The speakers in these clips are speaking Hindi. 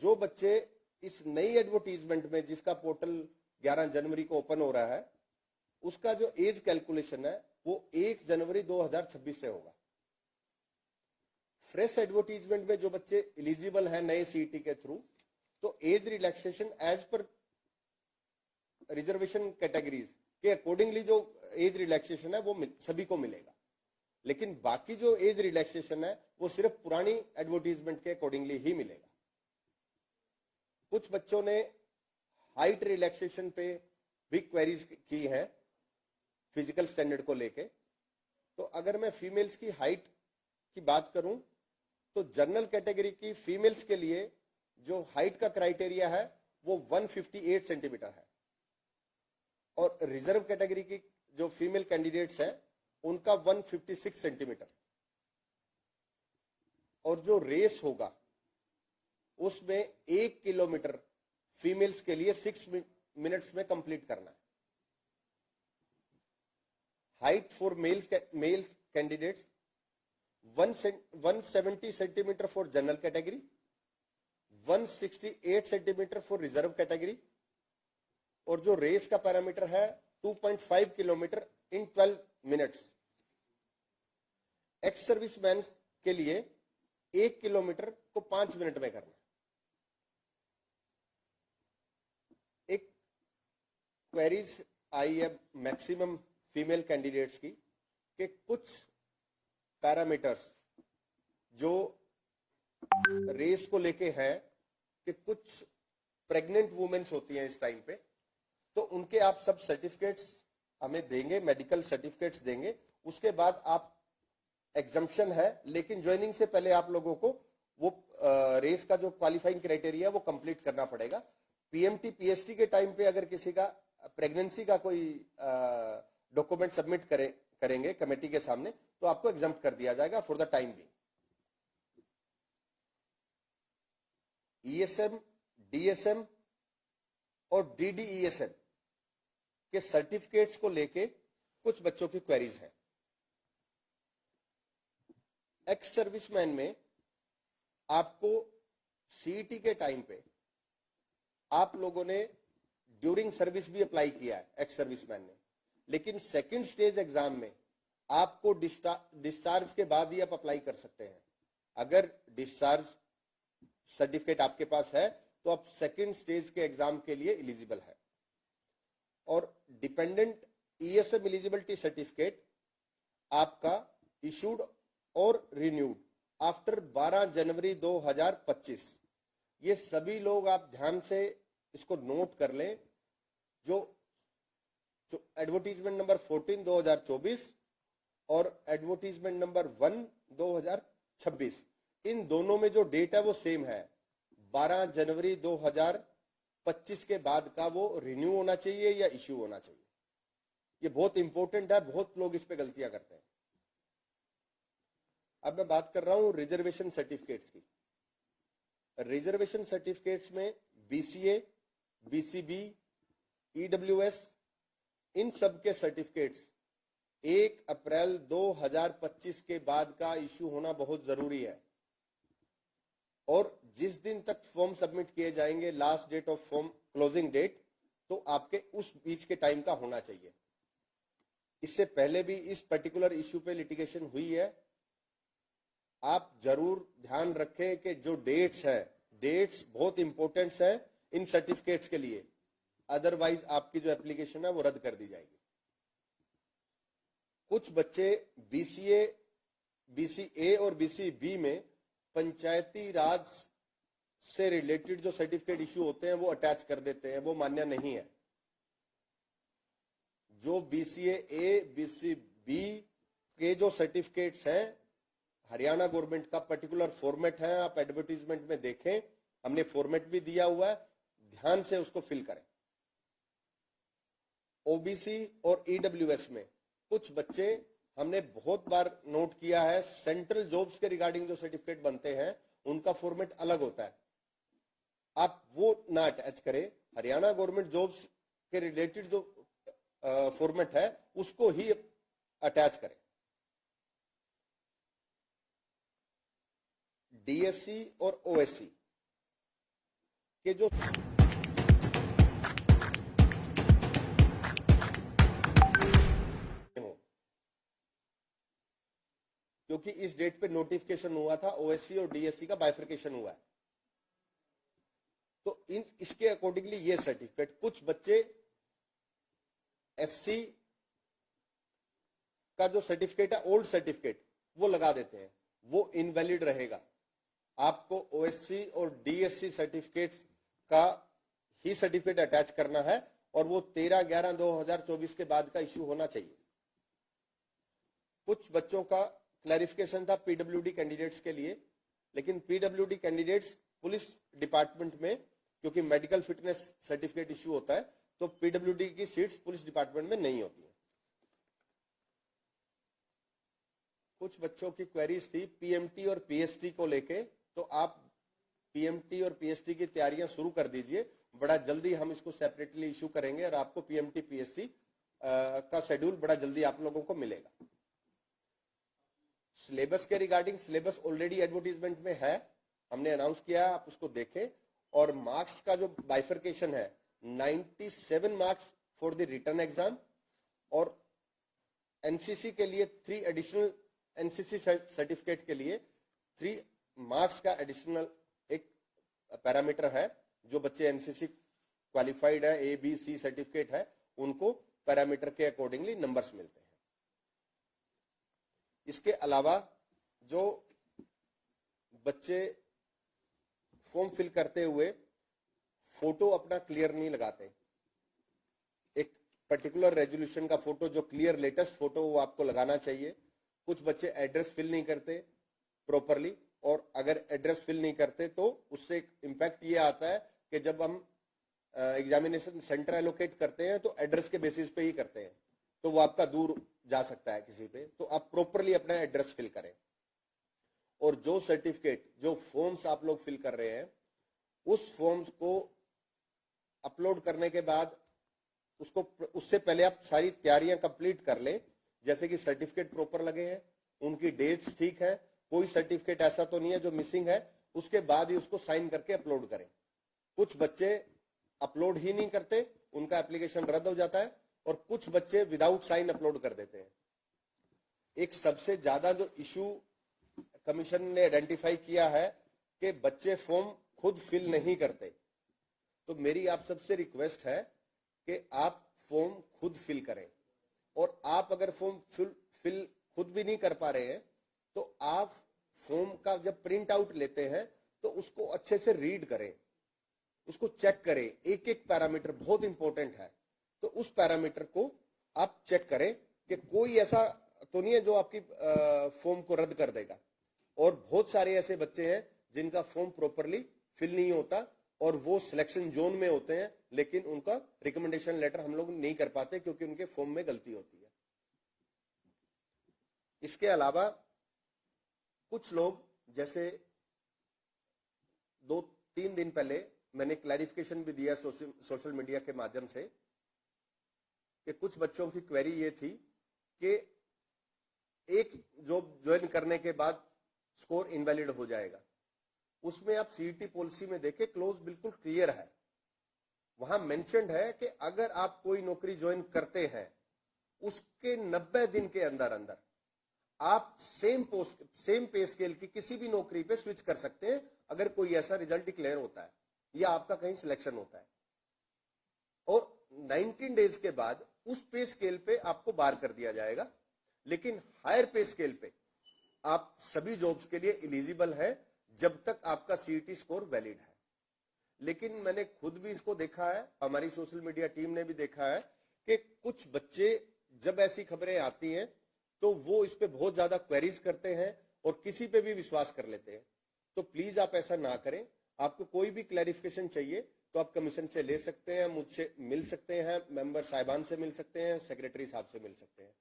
जो बच्चे इस नई एडवर्टीजमेंट में, जिसका पोर्टल 11 जनवरी को ओपन हो रहा है, उसका जो एज कैलकुलेशन है वो 1 जनवरी 2026 से होगा। फ्रेश एडवर्टीजमेंट में जो बच्चे एलिजिबल हैं नए सीईटी के थ्रू, तो एज रिलैक्सेशन एज पर रिजर्वेशन कैटेगरीज के अकॉर्डिंगली जो एज रिलैक्सेशन है वो सभी को मिलेगा। लेकिन बाकी जो एज रिलैक्सेशन है वो सिर्फ पुरानी एडवर्टीजमेंट के अकॉर्डिंगली ही मिलेगा। कुछ बच्चों ने हाइट रिलैक्सेशन पे भी क्वेरीज की है फिजिकल स्टैंडर्ड को लेके। तो अगर मैं फीमेल्स की हाइट की बात करूं तो जनरल कैटेगरी की फीमेल्स के लिए जो हाइट का क्राइटेरिया है वो 158 सेंटीमीटर है, और रिजर्व कैटेगरी की जो फीमेल कैंडिडेट्स हैं उनका 156 सेंटीमीटर। और जो रेस होगा उसमें 1 किलोमीटर फीमेल्स के लिए 6 मिनट्स में कंप्लीट करना है। Height for male candidates 170 centimetre for general category, 168 centimetre for reserve category, और जो रेस का पैरामीटर है 2.5 किलोमीटर इन 12 मिनट्स। एक्स सर्विसमैन के लिए 1 किलोमीटर को 5 मिनट में करना। एक क्वेरीज आई है मैक्सिमम फीमेल कैंडिडेट्स की कि कुछ पैरामीटर्स जो रेस को लेके हैं कि कुछ प्रेग्नेंट वुमेन्स होती हैं इस टाइम पे, तो उनके आप सब सर्टिफिकेट्स हमें देंगे, मेडिकल सर्टिफिकेट्स देंगे। उसके बाद आप एग्जम्पशन है, लेकिन ज्वाइनिंग से पहले आप लोगों को वो रेस का जो क्वालिफाइंग क्राइटेरिया है वो कंप्लीट करना पड़ेगा। पीएमटी पीएसटी के टाइम पे अगर किसी का प्रेगनेंसी का कोई डॉक्यूमेंट सबमिट करेंगे कमेटी के सामने तो आपको एग्जम्प्ट कर दिया जाएगा फॉर द टाइम भी। ईएसएम, डीएसएम और डीडीईएसएम के सर्टिफिकेट्स को लेके कुछ बच्चों की क्वेरीज हैं। एक्स सर्विसमैन में आपको सीईटी के टाइम पे आप लोगों ने ड्यूरिंग सर्विस भी अप्लाई किया है एक्स सर्विसमैन ने, लेकिन सेकंड स्टेज एग्जाम में आपको डिस्चार्ज के बाद ही आप अप्लाई कर सकते हैं। अगर डिस्चार्ज सर्टिफिकेट आपके पास है तो आप सेकंड स्टेज के एग्जाम के लिए एलिजिबल है। और डिपेंडेंट ईएसएम एलिजिबिलिटी सर्टिफिकेट आपका इशूड और रिन्यूड आफ्टर 12 जनवरी 2025। ये सभी लोग आप ध्यान से इसको नोट कर लें। जो एडवर्टीजमेंट नंबर 14 2024 और एडवर्टीजमेंट नंबर 1 2026, इन दोनों में जो डेट है वो सेम है। 12 जनवरी 2025 के बाद का वो रिन्यू होना चाहिए या इश्यू होना चाहिए। ये बहुत इंपॉर्टेंट है, बहुत लोग इस पे गलतियां करते हैं। अब मैं बात कर रहा हूं रिजर्वेशन सर्टिफिकेट्स की। रिजर्वेशन सर्टिफिकेट्स में बीसीए, बीसीबी, ईडब्ल्यूएस, इन सब के सर्टिफिकेट्स 1 अप्रैल 2025 के बाद का इश्यू होना बहुत जरूरी है। और जिस दिन तक फॉर्म सबमिट किए जाएंगे, last date of form closing date, तो आपके उस बीच के टाइम का होना चाहिए। इससे पहले भी इस पर्टिकुलर इश्यू पे लिटिगेशन हुई है। आप जरूर ध्यान रखें कि जो डेट्स है, डेट्स बहुत इंपॉर्टेंट है इन सर्टिफिकेट्स के लिए, अदरवाइज आपकी जो एप्लीकेशन है वो रद्द कर दी जाएगी। कुछ बच्चे बीसीए, बीसीए और बीसीबी में पंचायती राज से रिलेटेड जो सर्टिफिकेट इश्यू होते हैं वो अटैच कर देते हैं, वो मान्य नहीं है। जो बीसीए ए, बीसीबी के जो सर्टिफिकेट्स हैं, हरियाणा गवर्नमेंट का पर्टिकुलर फॉर्मेट है, आप एडवर्टीजमेंट में देखें, हमने फॉर्मेट भी दिया हुआ है, ध्यान से उसको फिल करें। ओबीसी और ईडब्ल्यूएस में कुछ बच्चे हमने बहुत बार नोट किया है, सेंट्रल जॉब्स के रिगार्डिंग जो सर्टिफिकेट बनते हैं उनका फॉर्मेट अलग होता है, आप वो ना अटैच करें। हरियाणा गवर्नमेंट जॉब्स के रिलेटेड जो फॉर्मेट है उसको ही अटैच करें। डीएससी और ओएससी कि जो क्योंकि इस डेट पे नोटिफिकेशन हुआ था, ओएससी और डीएससी का बाइफर्केशन हुआ है, तो इसके अकॉर्डिंगली ये सर्टिफिकेट, कुछ बच्चे एससी का जो सर्टिफिकेट है, ओल्ड सर्टिफिकेट, वो लगा देते हैं, वो इनवैलिड रहेगा। आपको ओएससी और डीएससी सर्टिफिकेट का ही सर्टिफिकेट अटैच करना है और वो 13/11/2024 के बाद का इश्यू होना चाहिए। कुछ बच्चों का क्लैरिफिकेशन था पीडब्ल्यूडी कैंडिडेट्स के लिए, लेकिन पीडब्ल्यूडी कैंडिडेट्स पुलिस डिपार्टमेंट में, क्योंकि मेडिकल फिटनेस सर्टिफिकेट इश्यू होता है, तो पीडब्ल्यूडी की सीट्स पुलिस डिपार्टमेंट में नहीं होती है। कुछ बच्चों की क्वेरीज थी पीएमटी और पीएसटी को लेके, तो आप पीएमटी और पीएसटी की तैयारियां शुरू कर दीजिए, बड़ा जल्दी हम इसको सेपरेटली इशू करेंगे और आपको पीएमटी पीएसटी का शेड्यूल बड़ा जल्दी आप लोगों को मिलेगा। सिलेबस के रिगार्डिंग, सिलेबस ऑलरेडी एडवर्टीजमेंट में है, हमने अनाउंस किया है, आप उसको देखें। और मार्क्स का जो बाइफर्केशन है, 97 marks for the written exam और एनसीसी के लिए 3 एडिशनल, एनसीसी सर्टिफिकेट के लिए 3 मार्क्स का एडिशनल एक पैरामीटर है। जो बच्चे एनसीसी क्वालिफाइड है, ए बी सी सर्टिफिकेट है, उनको पैरामीटर के अकॉर्डिंगली नंबर्स मिलते हैं। इसके अलावा जो बच्चे फॉर्म फिल करते हुए फोटो अपना क्लियर नहीं लगाते, एक पर्टिकुलर रेजोल्यूशन का फोटो जो क्लियर लेटेस्ट फोटो वो आपको लगाना चाहिए। कुछ बच्चे एड्रेस फिल नहीं करते प्रॉपरली, और अगर एड्रेस फिल नहीं करते तो उससे इम्पैक्ट ये आता है कि जब हम एग्जामिनेशन सेंटर एलोकेट करते हैं तो एड्रेस के बेसिस पे ही करते हैं, तो वो आपका दूर जा सकता है किसी पे, तो आप प्रॉपरली अपना एड्रेस फिल करें। और जो सर्टिफिकेट, जो फॉर्म्स आप लोग फिल कर रहे हैं, उस फॉर्म्स को अपलोड करने के बाद उसको, उससे पहले आप सारी तैयारियां कंप्लीट कर लें, जैसे कि सर्टिफिकेट प्रॉपर लगे हैं, उनकी डेट्स ठीक है, कोई सर्टिफिकेट ऐसा तो नहीं है जो मिसिंग है, उसके बाद ही उसको साइन करके अपलोड करें। कुछ बच्चे अपलोड ही नहीं करते, उनका एप्लीकेशन रद्द हो जाता है, और कुछ बच्चे विदाउट साइन अपलोड कर देते हैं। एक सबसे ज्यादा जो इशू कमीशन ने आइडेंटिफाई किया है कि बच्चे फॉर्म खुद फिल नहीं करते, तो मेरी आप सबसे रिक्वेस्ट है कि आप फॉर्म खुद फिल करें। और आप अगर फॉर्म फिल खुद भी नहीं कर पा रहे हैं, तो आप फॉर्म का जब प्रिंट आउट लेते हैं तो उसको अच्छे से रीड करें, उसको चेक करें, एक एक पैरामीटर बहुत इंपॉर्टेंट है, तो उस पैरामीटर को आप चेक करें कि कोई ऐसा तो नहीं है जो आपकी फॉर्म को रद्द कर देगा। और बहुत सारे ऐसे बच्चे हैं जिनका फॉर्म प्रॉपरली फिल नहीं होता और वो सिलेक्शन जोन में होते हैं, लेकिन उनका रिकमेंडेशन लेटर हम लोग नहीं कर पाते क्योंकि उनके फॉर्म में गलती होती है। इसके अलावा कुछ लोग, जैसे 2-3 दिन पहले मैंने क्लैरिफिकेशन भी दिया सोशल मीडिया के माध्यम से, कि कुछ बच्चों की क्वेरी ये थी कि एक जॉब ज्वाइन करने के बाद स्कोर इनवैलिड हो जाएगा। उसमें आप सीईटी पॉलिसी में देखें, क्लोज बिल्कुल क्लियर है, वहां मेंशन्ड है कि अगर आप कोई नौकरी ज्वाइन करते हैं, उसके 90 दिन के अंदर अंदर आप सेम पे स्केल की किसी भी नौकरी पे स्विच कर सकते हैं, अगर कोई ऐसा रिजल्ट डिक्लेयर होता है या आपका कहीं सिलेक्शन होता है। और 19 डेज के बाद उस पे स्केल पे आपको बार कर दिया जाएगा, लेकिन हायर पे स्केल पे आप सभी जॉब्स के लिए एलिजिबल है जब तक आपका सीईटी स्कोर वैलिड है। लेकिन मैंने खुद भी इसको देखा है, हमारी सोशल मीडिया टीम ने भी देखा है कि कुछ बच्चे जब ऐसी खबरें आती हैं तो वो इस पे बहुत ज्यादा क्वेरीज करते हैं और किसी पे भी विश्वास कर लेते हैं। तो प्लीज आप ऐसा ना करें। आपको कोई भी क्लैरिफिकेशन चाहिए तो आप कमीशन से ले सकते हैं, मुझसे मिल सकते हैं, मेंबर साहिबान से मिल सकते हैं, सेक्रेटरी साहब से मिल सकते हैं।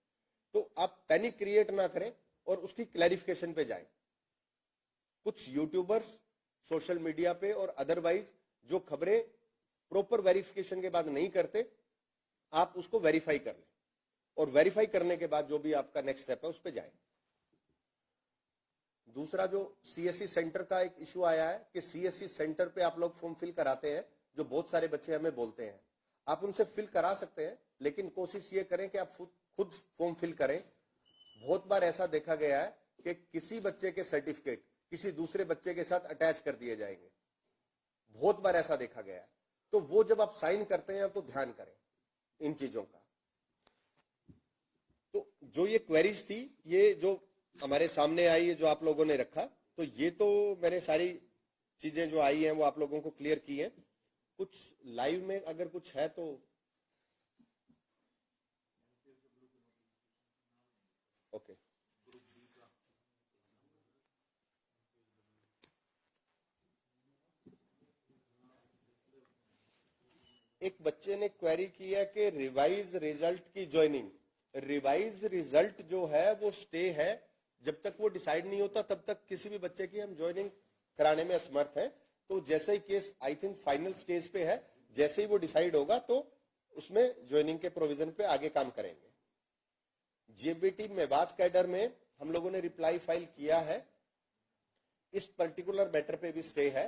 तो आप पैनिक क्रिएट ना करें और उसकी क्लैरिफिकेशन पे जाएं। कुछ यूट्यूबर्स सोशल मीडिया पे और अदरवाइज जो खबरें प्रॉपर वेरिफिकेशन के बाद नहीं करते, आप उसको वेरीफाई कर लें और वेरीफाई करने के बाद जो भी आपका नेक्स्ट स्टेप है उस पर जाएं। दूसरा जो सीएससी सेंटर का एक इशू आया है कि सीएससी सेंटर पे आप लोग फॉर्म फिल कराते हैं, जो बहुत सारे बच्चे हमें बोलते हैं, आप उनसे फिल करा सकते हैं, लेकिन कोशिश ये करें कि आप खुद फॉर्म फिल करें। बहुत बार ऐसा देखा गया है कि किसी बच्चे के सर्टिफिकेट किसी दूसरे बच्चे के साथ अटैच कर दिए जाएंगे, बहुत बार ऐसा देखा गया है। तो वो जब आप साइन करते हैं तो ध्यान करें इन चीजों का। तो जो ये क्वेरीज थी, ये जो हमारे सामने आई है, जो आप लोगों ने रखा, तो ये तो मैंने सारी चीजें जो आई हैं वो आप लोगों को क्लियर की हैं। कुछ लाइव में अगर कुछ है तो ओके। एक बच्चे ने क्वेरी की है कि रिवाइज रिजल्ट की ज्वाइनिंग। रिवाइज रिजल्ट जो है वो स्टे है, जब तक वो डिसाइड नहीं होता तब तक किसी भी बच्चे की हम ज्वाइनिंग कराने में असमर्थ हैं। तो जैसे ही case I think final stage पे है, जैसे ही वो डिसाइड होगा तो उसमें ज्वाइनिंग के प्रोविजन पे आगे काम करेंगे। जेबीटी मेवात कैडर में हम लोगों ने रिप्लाई फाइल किया है, इस पर्टिकुलर मैटर पे भी स्टे है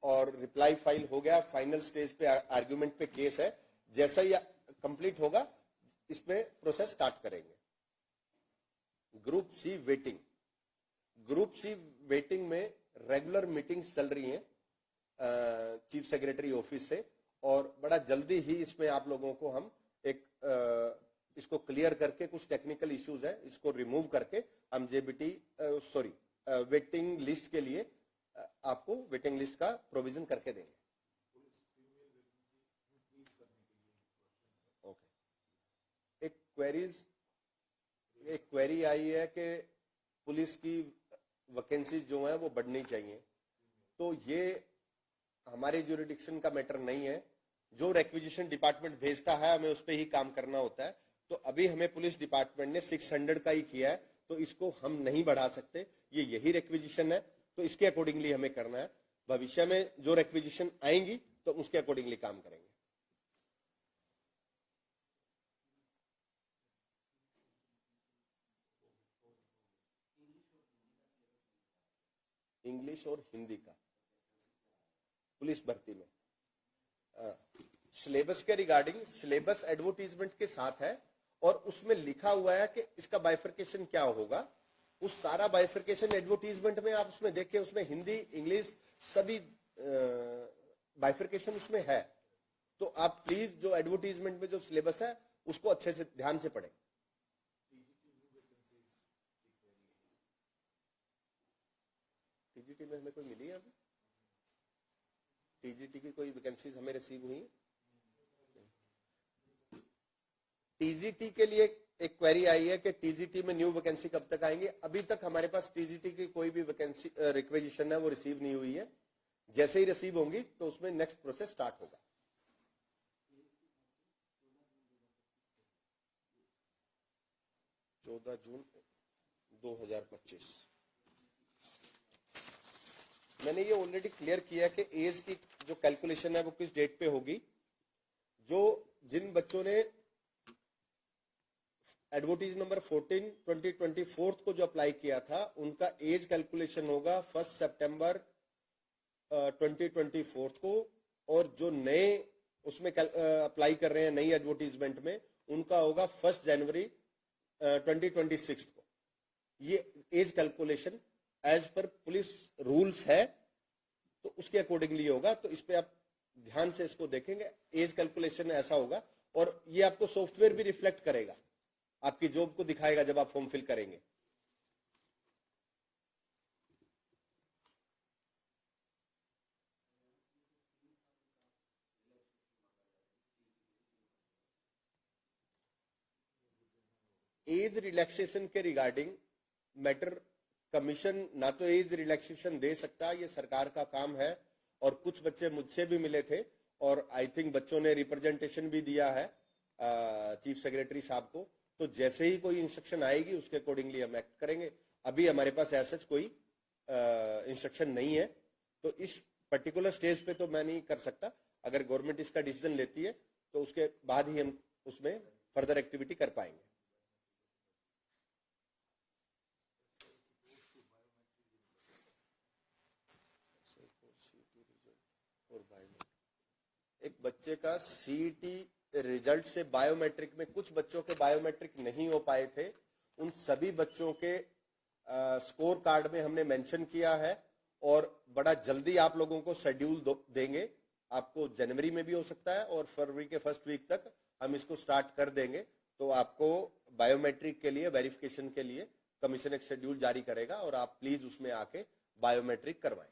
और रिप्लाई फाइल हो गया, फाइनल स्टेज पे आर्ग्यूमेंट पे केस है। जैसा ही कंप्लीट होगा इसमें प्रोसेस स्टार्ट करेंगे। Group C waiting, group C waiting में रेगुलर मीटिंग्स चल रही हैं चीफ सेक्रेटरी ऑफिस से, और बड़ा जल्दी ही इसमें आप लोगों को हम एक इसको क्लियर करके, कुछ टेक्निकल इश्यूज है इसको रिमूव करके हम जेबीटी वेटिंग लिस्ट के लिए आपको वेटिंग लिस्ट का प्रोविजन करके देंगे। ओके। एक क्वेरी आई है कि पुलिस की वैकेंसी जो है वो बढ़नी चाहिए, तो ये हमारे ज्यूरिडिक्शन का मैटर नहीं है। जो रिक्विजिशन डिपार्टमेंट भेजता है हमें उस पर ही काम करना होता है। तो अभी हमें पुलिस डिपार्टमेंट ने 600 का ही किया है, तो इसको हम नहीं बढ़ा सकते, ये यही रिक्विजिशन है, तो इसके अकॉर्डिंगली हमें करना है। भविष्य में जो रिक्विजिशन आएंगी तो उसके अकॉर्डिंगली काम करेंगे। इंग्लिश और हिंदी का पुलिस भर्ती में सिलेबस के रिगार्डिंग, सिलेबस एडवर्टीजमेंट के साथ है और उसमें लिखा हुआ है कि इसका बाइफर्केशन क्या होगा। उस सारा बाइफर्केशन एडवर्टीजमेंट में आप उसमें देखिए, उसमें हिंदी इंग्लिश सभी बाइफर्केशन उसमें है। तो आप प्लीज जो एडवर्टीजमेंट में जो सिलेबस है उसको अच्छे से ध्यान से पढ़ें। टीजीटी में हमें कोई मिली है अभी? टीजीटी की कोई वैकेंसीज हमें रिसीव हुई? टीजीटी के लिए एक क्वेरी आई है कि टीजीटी में न्यू वैकेंसी कब तक आएंगे। अभी तक हमारे पास टीजीटी की कोई भी वैकेंसी रिक्वेजिशन है वो रिसीव नहीं हुई है। जैसे ही रिसीव होंगी तो उसमें नेक्स्ट प्रोसेस स्टार्ट होगा। जून 2025 मैंने ये ऑलरेडी क्लियर किया कि एज की जो कैलकुलेशन है वो किस डेट पे होगी। जो जिन बच्चों ने एडवर्टीज नंबर 14 2024 को जो अप्लाई किया था उनका एज कैलकुलेशन होगा 1 सितंबर 2024 को, और जो नए उसमें अप्लाई कर रहे हैं नई एडवर्टीजमेंट में उनका होगा 1 जनवरी 2026 को। ये एज कैलकुलेशन एज पर पुलिस रूल्स है, तो उसके अकॉर्डिंगली होगा। तो इस पे आप ध्यान से इसको देखेंगे, एज कैलकुलेशन ऐसा होगा और ये आपको सॉफ्टवेयर भी रिफ्लेक्ट करेगा, आपकी जॉब को दिखाएगा जब आप फॉर्म फिल करेंगे। एज रिलैक्सेशन के रिगार्डिंग मैटर कमीशन ना तो एज रिलैक्सेशन दे सकता, ये सरकार का काम है। और कुछ बच्चे मुझसे भी मिले थे और आई थिंक बच्चों ने रिप्रेजेंटेशन भी दिया है चीफ सेक्रेटरी साहब को। तो जैसे ही कोई इंस्ट्रक्शन आएगी उसके अकॉर्डिंगली हम एक्ट करेंगे। अभी हमारे पास ऐसा कोई इंस्ट्रक्शन नहीं है, तो इस पर्टिकुलर स्टेज पे तो मैं नहीं कर सकता। अगर गवर्नमेंट इसका डिसीजन लेती है तो उसके बाद ही हम उसमें फर्दर एक्टिविटी कर पाएंगे। एक बच्चे का सीईटी रिजल्ट से बायोमेट्रिक में कुछ बच्चों के बायोमेट्रिक नहीं हो पाए थे, उन सभी बच्चों के स्कोर कार्ड में हमने मेंशन किया है और बड़ा जल्दी आप लोगों को शेड्यूल देंगे। आपको जनवरी में भी हो सकता है और फरवरी के फर्स्ट वीक तक हम इसको स्टार्ट कर देंगे। तो आपको बायोमेट्रिक के लिए वेरिफिकेशन के लिए कमीशन एक शेड्यूल जारी करेगा और आप प्लीज उसमें आके बायोमेट्रिक करवाएं।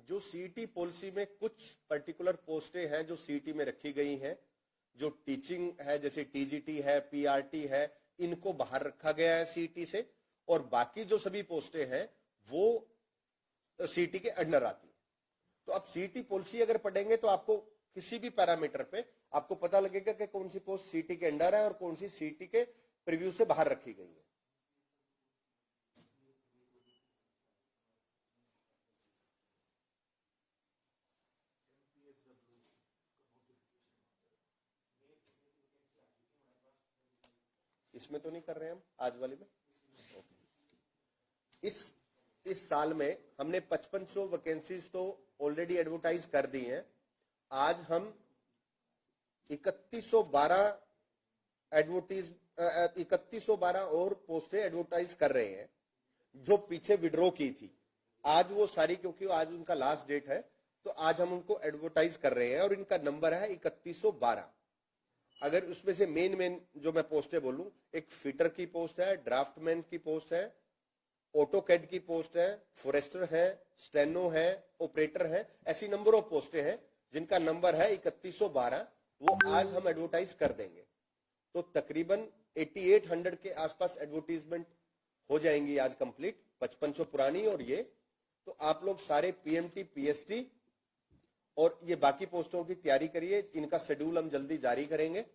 जो सीईटी पॉलिसी में कुछ पर्टिकुलर पोस्टें हैं जो सीईटी में रखी गई हैं, जो टीचिंग है जैसे टीजीटी है, पीआरटी है, इनको बाहर रखा गया है सीईटी से, और बाकी जो सभी पोस्टें हैं वो सीईटी के अंडर आती है। तो आप सीईटी पॉलिसी अगर पढ़ेंगे तो आपको किसी भी पैरामीटर पे आपको पता लगेगा कि कौन सी पोस्ट सीईटी के अंडर है और कौन सी सीईटी के प्रीव्यू से बाहर रखी गई है। इसमें तो नहीं कर रहे हैं हम आज वाले में। इस साल में हमने 5500 वैकेंसीज तो ऑलरेडी एडवर्टाइज कर दी हैं। आज हम 3112 और पोस्टें एडवर्टाइज कर रहे हैं जो पीछे विड्रॉ की थी। आज वो सारी, क्योंकि आज उनका लास्ट डेट है, तो आज हम उनको एडवर्टाइज कर रहे हैं और इनका नंबर है 3112। अगर उसमें से मेन जो मैं पोस्टें बोलूं, एक फिटर की पोस्ट है, ड्राफ्टमैन की पोस्ट है, ऑटोकैड की पोस्ट है, फॉरेस्टर है, स्टेनो है, ऑपरेटर है, ऐसी नंबर ऑफ पोस्टें हैं जिनका नंबर है 3112। वो आज हम एडवर्टाइज कर देंगे। तो तकरीबन 8800 के आसपास एडवर्टीजमेंट हो जाएंगी आज कंप्लीट, 5500 पुरानी और ये। तो आप लोग सारे पीएमटी, पीएसटी और ये बाकी पोस्टों की तैयारी करिए। इनका शेड्यूल हम जल्दी जारी करेंगे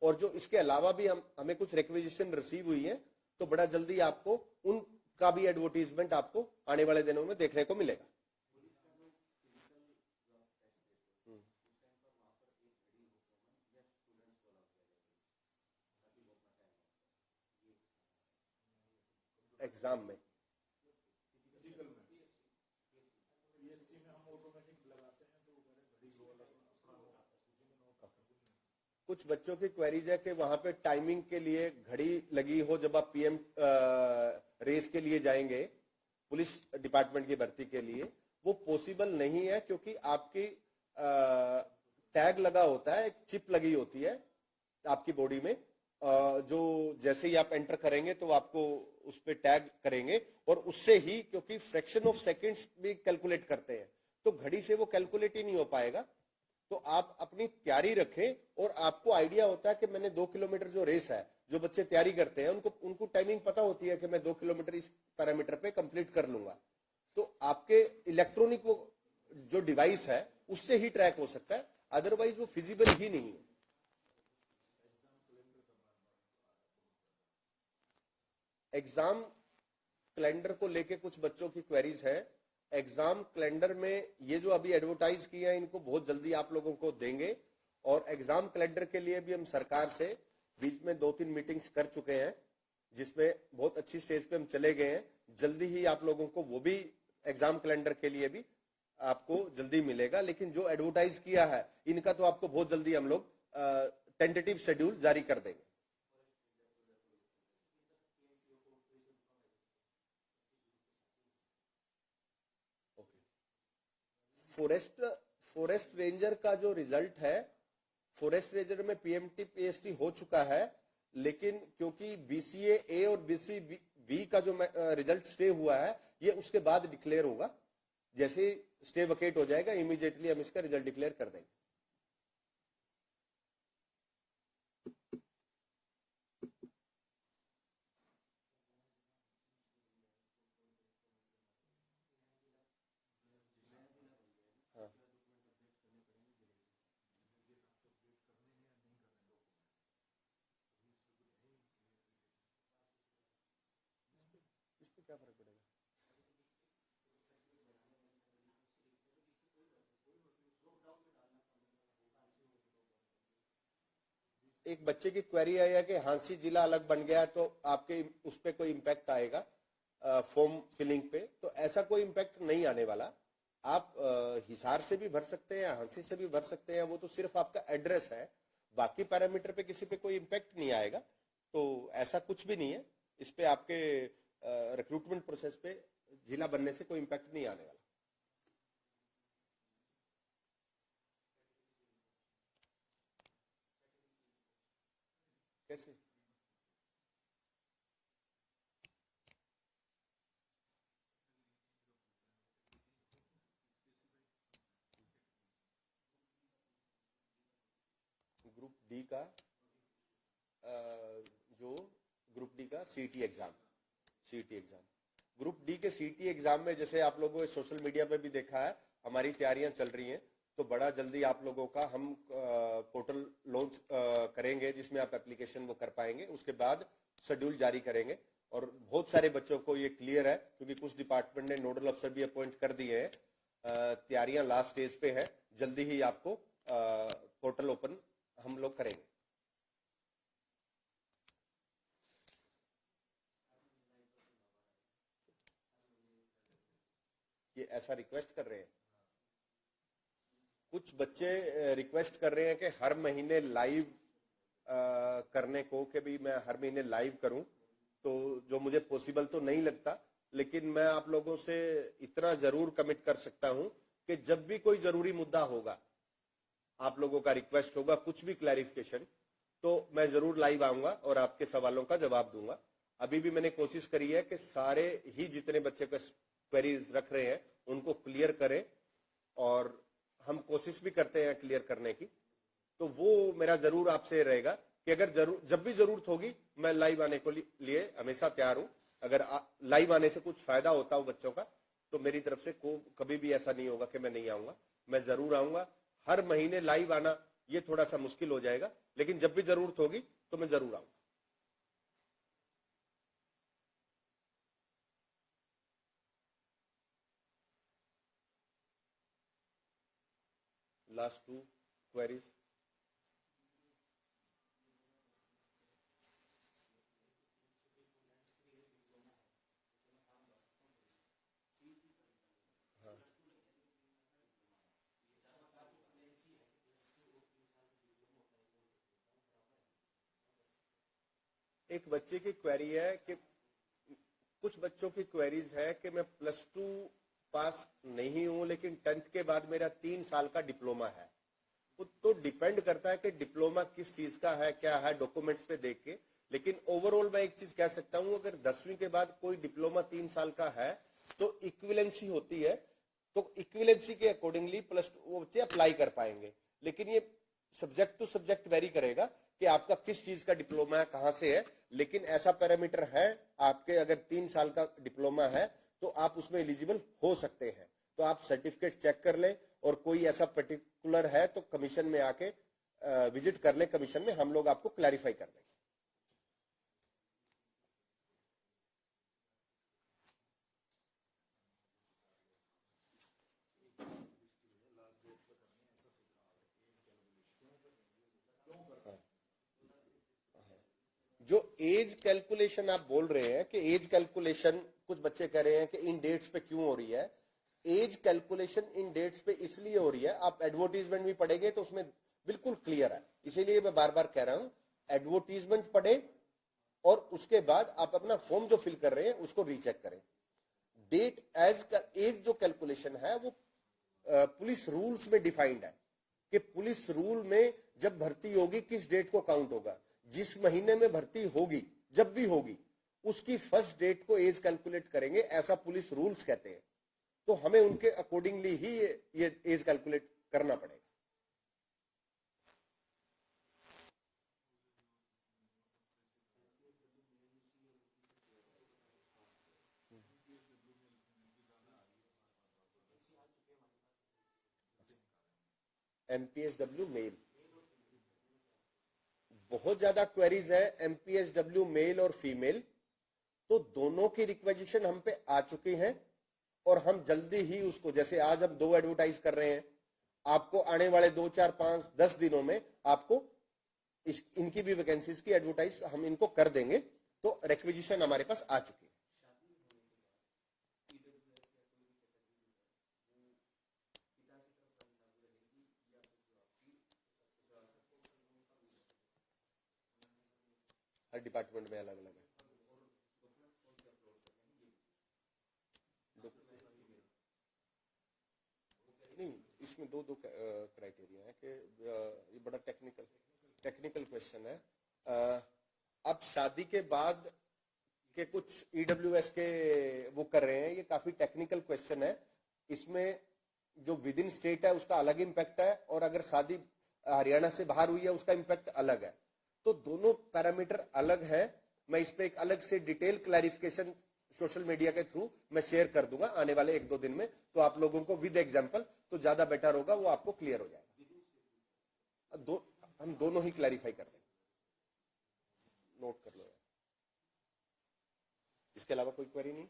और जो इसके अलावा भी हमें कुछ रिक्वेजिशन रिसीव हुई है तो बड़ा जल्दी आपको उनका भी एडवर्टीजमेंट आपको आने वाले दिनों में देखने को मिलेगा। एग्जाम में कुछ बच्चों की क्वेरीज है कि वहां पे टाइमिंग के लिए घड़ी लगी हो जब आप पीएम रेस के लिए जाएंगे पुलिस डिपार्टमेंट की भर्ती के लिए, वो पॉसिबल नहीं है क्योंकि आपकी टैग लगा होता है, एक चिप लगी होती है आपकी बॉडी में, जो जैसे ही आप एंटर करेंगे तो आपको उस पर टैग करेंगे और उससे ही, क्योंकि फ्रैक्शन ऑफ सेकंड्स भी कैलकुलेट करते हैं तो घड़ी से वो कैलकुलेट ही नहीं हो पाएगा। तो आप अपनी तैयारी रखें और आपको आइडिया होता है कि मैंने 2 किलोमीटर जो रेस है, जो बच्चे तैयारी करते हैं उनको टाइमिंग पता होती है कि मैं 2 किलोमीटर इस पैरामीटर पे कंप्लीट कर लूंगा। तो आपके इलेक्ट्रॉनिक जो डिवाइस है उससे ही ट्रैक हो सकता है, अदरवाइज वो फिजिबल ही नहीं है। एग्जाम कैलेंडर को लेके कुछ बच्चों की क्वेरीज है। एग्जाम कैलेंडर में ये जो अभी एडवर्टाइज किया है इनको बहुत जल्दी आप लोगों को देंगे और एग्जाम कैलेंडर के लिए भी हम सरकार से बीच में 2-3 मीटिंग्स कर चुके हैं जिसमें बहुत अच्छी स्टेज पे हम चले गए हैं। जल्दी ही आप लोगों को वो भी एग्जाम कैलेंडर के लिए भी आपको जल्दी मिलेगा, लेकिन जो एडवर्टाइज किया है इनका तो आपको बहुत जल्दी हम लोग टेंटेटिव शेड्यूल जारी कर देंगे। फॉरेस्ट रेंजर का जो रिजल्ट है, फॉरेस्ट रेंजर में पीएमटी पीएसटी हो चुका है, लेकिन क्योंकि बीसीए ए और बीसीबी का जो रिजल्ट स्टे हुआ है ये उसके बाद डिक्लेयर होगा। जैसे स्टे वकेट हो जाएगा इमीडिएटली हम इसका रिजल्ट डिक्लेयर कर देंगे। क्या फर्क पड़ेगा? एक बच्चे की क्वेरी आई है कि हांसी जिला अलग बन गया तो आपके उस पर कोई इम्पैक्ट आएगा फॉर्म फिलिंग पे, तो ऐसा कोई इम्पैक्ट नहीं आने वाला। आप हिसार से भी भर सकते हैं, हांसी से भी भर सकते हैं, वो तो सिर्फ आपका एड्रेस है, बाकी पैरामीटर पे किसी पे कोई इम्पैक्ट नहीं आएगा। तो ऐसा कुछ भी नहीं है इस पे, आपके रिक्रूटमेंट प्रोसेस पे जिला बनने से कोई इम्पैक्ट नहीं आने वाला। कैसे? ग्रुप डी का जो ग्रुप डी का सीईटी एग्जाम, ग्रुप डी के सीईटी एग्जाम में जैसे आप लोगों ने सोशल मीडिया पे भी देखा है, हमारी तैयारियां चल रही हैं। तो बड़ा जल्दी आप लोगों का हम पोर्टल लॉन्च करेंगे जिसमें आप एप्लीकेशन वो कर पाएंगे, उसके बाद शेड्यूल जारी करेंगे। और बहुत सारे बच्चों को ये क्लियर है क्योंकि कुछ डिपार्टमेंट ने नोडल अफसर भी अपॉइंट कर दिए हैं। तैयारियां लास्ट स्टेज पे है, जल्दी ही आपको पोर्टल ओपन हम लोग करेंगे। ये ऐसा रिक्वेस्ट कर रहे हैं, कुछ बच्चे रिक्वेस्ट कर रहे हैं कि हर महीने लाइव करने को, कि भी मैं हर महीने लाइव करूं, तो जो मुझे पॉसिबल तो नहीं लगता, लेकिन मैं आप लोगों से इतना जरूर कमिट कर सकता हूं कि जब भी कोई जरूरी मुद्दा होगा, आप लोगों का रिक्वेस्ट होगा, कुछ भी क्लैरिफिकेशन, तो मैं जरूर लाइव आऊंगा और आपके सवालों का जवाब दूंगा। अभी भी मैंने कोशिश करी है कि सारे ही जितने बच्चे का क्वेरीज रख रहे हैं उनको क्लियर करें, और हम कोशिश भी करते हैं क्लियर करने की। तो वो मेरा जरूर आपसे रहेगा कि अगर जब भी जरूरत होगी मैं लाइव आने को लिए हमेशा तैयार हूं। अगर लाइव आने से कुछ फायदा होता हो बच्चों का, तो मेरी तरफ से कभी भी ऐसा नहीं होगा कि मैं नहीं आऊंगा, मैं जरूर आऊंगा। हर महीने लाइव आना ये थोड़ा सा मुश्किल हो जाएगा, लेकिन जब भी जरूरत होगी तो मैं जरूर आऊंगा। Last 2 queries. एक बच्चे की क्वेरी है कि कुछ बच्चों की क्वेरीज है कि मैं +2 पास नहीं हूं लेकिन 10th के बाद मेरा 3 साल का डिप्लोमा है। तो डिपेंड करता है कि डिप्लोमा किस चीज का है, क्या है, डॉक्यूमेंट्स पे देख के। लेकिन ओवरऑल मैं एक चीज कह सकता हूं, अगर 10वीं के बाद कोई डिप्लोमा 3 साल का है तो इक्विवेलेंसी होती है, तो इक्विवेलेंसी के अकॉर्डिंगली +2 वो बच्चे अप्लाई कर पाएंगे। लेकिन ये सब्जेक्ट टू सब्जेक्ट वेरी करेगा कि आपका किस चीज का डिप्लोमा है, कहां से है। लेकिन ऐसा पैरामीटर है आपके, अगर 3 साल का डिप्लोमा है तो आप उसमें एलिजिबल हो सकते हैं। तो आप सर्टिफिकेट चेक कर लें, और कोई ऐसा पर्टिकुलर है तो कमीशन में आके विजिट कर लें, कमीशन में हम लोग आपको क्लैरिफाई कर देंगे। जो एज कैलकुलेशन आप बोल रहे हैं कि एज कैलकुलेशन कुछ बच्चे कह रहे हैं कि इन डेट्स पे क्यों हो रही है, एज कैलकुलेशन इन डेट्स पे इसलिए हो रही है, आप एडवर्टीजमेंट भी पढ़ेंगे तो उसमें बिल्कुल क्लियर है। इसीलिए मैं बार बार कह रहा हूं, एडवर्टीजमेंट पढ़े और उसके बाद आप अपना फॉर्म जो फिल कर रहे हैं उसको रीचेक करें। डेट एज जो कैलकुलेशन है वो पुलिस रूल्स में डिफाइंड है कि पुलिस रूल में जब भर्ती होगी किस डेट को काउंट होगा। जिस महीने में भर्ती होगी, जब भी होगी, उसकी फर्स्ट डेट को एज कैलकुलेट करेंगे, ऐसा पुलिस रूल्स कहते हैं। तो हमें उनके अकॉर्डिंगली ही ये एज कैलकुलेट करना पड़ेगा। एमपीएसडब्ल्यू मेल, बहुत ज्यादा क्वेरीज है एमपीएसडब्ल्यू मेल और फीमेल, तो दोनों की रिक्वेजिशन हम पे आ चुकी हैं और हम जल्दी ही उसको, जैसे आज हम 2 एडवर्टाइज कर रहे हैं, आपको आने वाले 2, 4, 5, 10 दिनों में आपको इनकी भी वैकेंसीज की एडवर्टाइज हम इनको कर देंगे। तो रिक्विजिशन हमारे पास आ चुकी है। हर डिपार्टमेंट में अलग अलग है। नहीं, इसमें दो क्राइटेरिया है कि ये बड़ा टेक्निकल क्वेश्चन है। अब शादी के बाद के कुछ ईडब्ल्यूएस के वो कर रहे हैं, ये काफी टेक्निकल क्वेश्चन है। इसमें जो विद इन स्टेट है उसका अलग इम्पैक्ट है, और अगर शादी हरियाणा से बाहर हुई है उसका इम्पैक्ट अलग है। तो दोनों पैरामीटर अलग है। मैं इस पे एक अलग से डिटेल क्लैरिफिकेशन सोशल मीडिया के थ्रू मैं शेयर कर दूंगा आने वाले 1-2 दिन में, तो आप लोगों को विद एग्जांपल तो ज्यादा बेटर होगा, वो आपको क्लियर हो जाएगा। हम दोनों ही क्लैरिफाई कर देंगे, नोट कर लो। इसके अलावा कोई क्वेरी नहीं।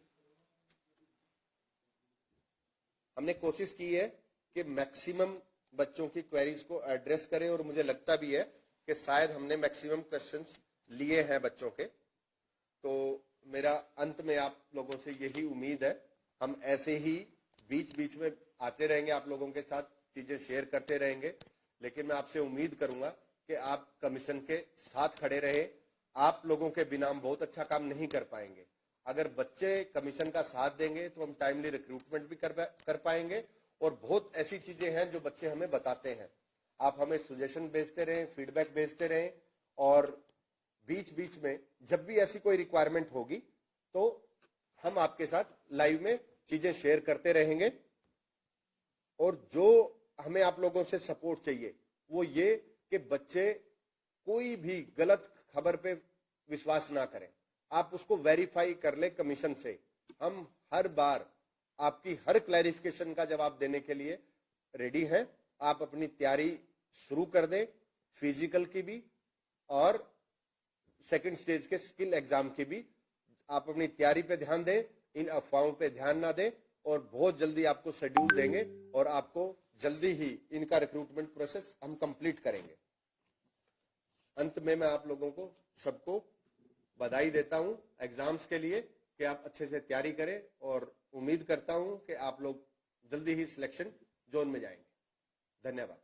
हमने कोशिश की है कि मैक्सिमम बच्चों की क्वेरीज को एड्रेस करें, और मुझे लगता भी है कि शायद हमने मैक्सिमम क्वेश्चंस लिए हैं बच्चों के। तो मेरा अंत में आप लोगों से यही उम्मीद है, हम ऐसे ही बीच बीच में आते रहेंगे, आप लोगों के साथ चीजें शेयर करते रहेंगे। लेकिन मैं आपसे उम्मीद करूंगा कि आप कमीशन के साथ खड़े रहे। आप लोगों के बिना हम बहुत अच्छा काम नहीं कर पाएंगे। अगर बच्चे कमीशन का साथ देंगे तो हम टाइमली रिक्रूटमेंट भी कर पाएंगे, और बहुत ऐसी चीजें हैं जो बच्चे हमें बताते हैं। आप हमें सजेशन भेजते रहें, फीडबैक भेजते रहें, और बीच बीच में जब भी ऐसी कोई रिक्वायरमेंट होगी तो हम आपके साथ लाइव में चीजें शेयर करते रहेंगे। और जो हमें आप लोगों से सपोर्ट चाहिए वो ये कि बच्चे कोई भी गलत खबर पे विश्वास ना करें, आप उसको वेरीफाई कर ले कमीशन से। हम हर बार आपकी हर क्लैरिफिकेशन का जवाब देने के लिए रेडी हैं। आप अपनी तैयारी शुरू कर दें, फिजिकल की भी और सेकंड स्टेज के स्किल एग्जाम की भी। आप अपनी तैयारी पे ध्यान दें, इन अफवाहों पे ध्यान ना दें, और बहुत जल्दी आपको शेड्यूल देंगे और आपको जल्दी ही इनका रिक्रूटमेंट प्रोसेस हम कंप्लीट करेंगे। अंत में मैं आप लोगों को सबको बधाई देता हूं एग्जाम्स के लिए कि आप अच्छे से तैयारी करें, और उम्मीद करता हूं कि आप लोग जल्दी ही सिलेक्शन जोन में जाएंगे। धन्यवाद।